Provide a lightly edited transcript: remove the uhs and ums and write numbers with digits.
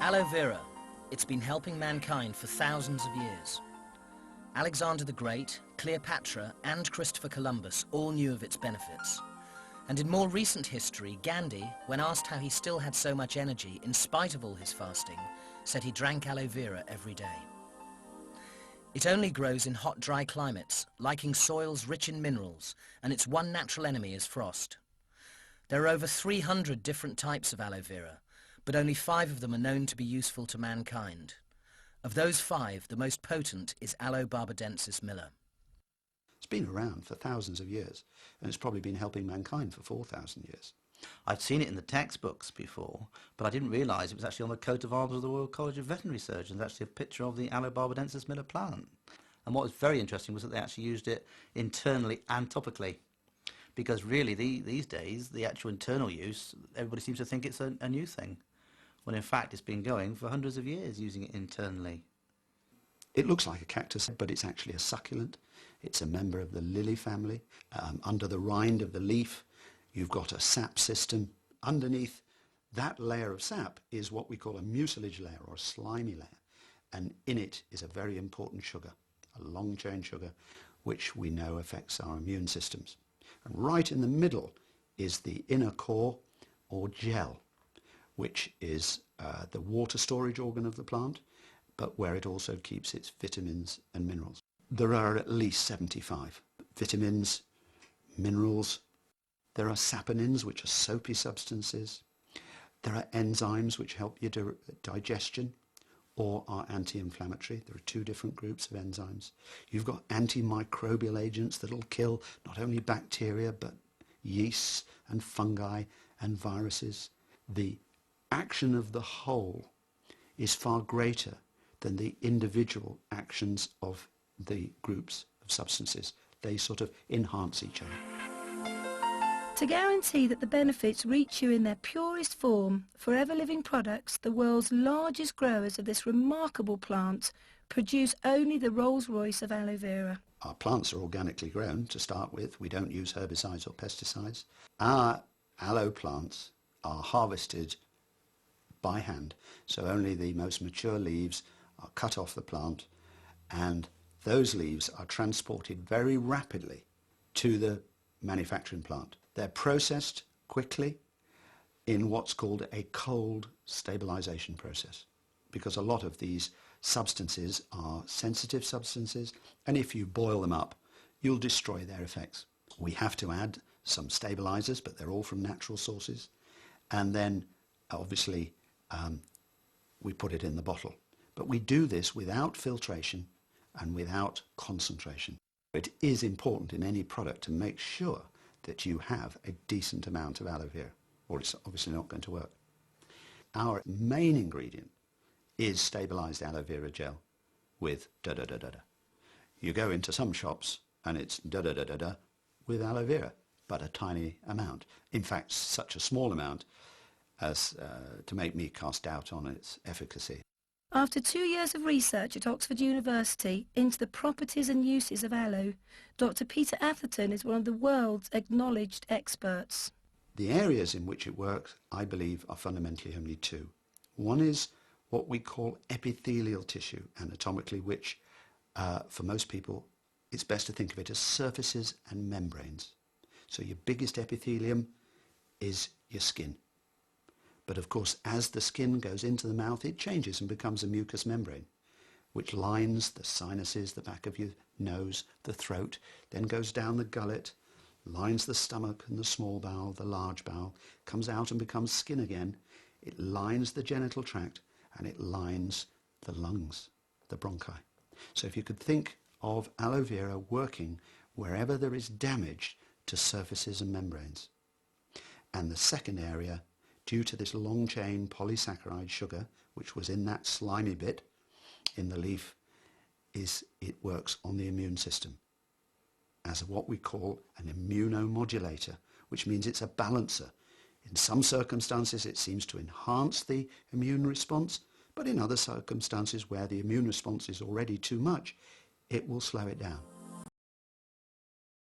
Aloe vera. It's been helping mankind for thousands of years. Alexander the Great, Cleopatra and Christopher Columbus all knew of its benefits. And in more recent history, Gandhi, when asked how he still had so much energy in spite of all his fasting, said he drank aloe vera every day. It only grows in hot, dry climates, liking soils rich in minerals, and its one natural enemy is frost. There are over 300 different types of aloe vera, but only 5 of them are known to be useful to mankind. Of those 5, the most potent is Aloe barbadensis Miller. It's been around for thousands of years, and it's probably been helping mankind for 4,000 years. I'd seen it in the textbooks before, but I didn't realise it was actually on the coat of arms of the Royal College of Veterinary Surgeons, actually a picture of the Aloe barbadensis Miller plant. And what was very interesting was that they actually used it internally and topically, because really these days, the actual internal use, everybody seems to think it's a new thing, when in fact it's been going for hundreds of years using it internally. It looks like a cactus, but it's actually a succulent. It's a member of the lily family. Under the rind of the leaf, you've got a sap system. Underneath that layer of sap is what we call a mucilage layer, or a slimy layer. And in it is a very important sugar, a long-chain sugar, which we know affects our immune systems. And right in the middle is the inner core, or gel, which is the water storage organ of the plant, but where it also keeps its vitamins and minerals. There are at least 75 vitamins, minerals. There are saponins, which are soapy substances. There are enzymes which help your digestion or are anti-inflammatory. There are 2 different groups of enzymes. You've got antimicrobial agents that will kill not only bacteria but yeasts and fungi and viruses. The action of the whole is far greater than the individual actions of the groups of substances. They sort of enhance each other. To guarantee that the benefits reach you in their purest form, Forever Living Products, the world's largest growers of this remarkable plant, produce only the Rolls-Royce of aloe vera. Our plants are organically grown to start with. We don't use herbicides or pesticides. Our aloe plants are harvested by hand, so only the most mature leaves are cut off the plant, and those leaves are transported very rapidly to the manufacturing plant. They're processed quickly in what's called a cold stabilization process, because a lot of these substances are sensitive substances, and if you boil them up, you'll destroy their effects. We have to add some stabilizers, but they're all from natural sources, and then obviously we put it in the bottle. But we do this without filtration and without concentration. It is important in any product to make sure that you have a decent amount of aloe vera, or it's obviously not going to work. Our main ingredient is stabilized aloe vera gel with da-da-da-da-da. You go into some shops and it's da-da-da-da-da with aloe vera, but a tiny amount. In fact, such a small amount as to make me cast doubt on its efficacy. After 2 years of research at Oxford University into the properties and uses of aloe, Dr. Peter Atherton is one of the world's acknowledged experts. The areas in which it works, I believe, are fundamentally only 2. One is what we call epithelial tissue, anatomically, which for most people, it's best to think of it as surfaces and membranes. So your biggest epithelium is your skin. But of course, as the skin goes into the mouth, it changes and becomes a mucous membrane, which lines the sinuses, the back of your nose, the throat, then goes down the gullet, lines the stomach and the small bowel, the large bowel, comes out and becomes skin again. It lines the genital tract and it lines the lungs, the bronchi. So if you could think of aloe vera working wherever there is damage to surfaces and membranes. And the second area, due to this long-chain polysaccharide sugar, which was in that slimy bit in the leaf, is it works on the immune system as what we call an immunomodulator, which means it's a balancer. In some circumstances, it seems to enhance the immune response, but in other circumstances where the immune response is already too much, it will slow it down.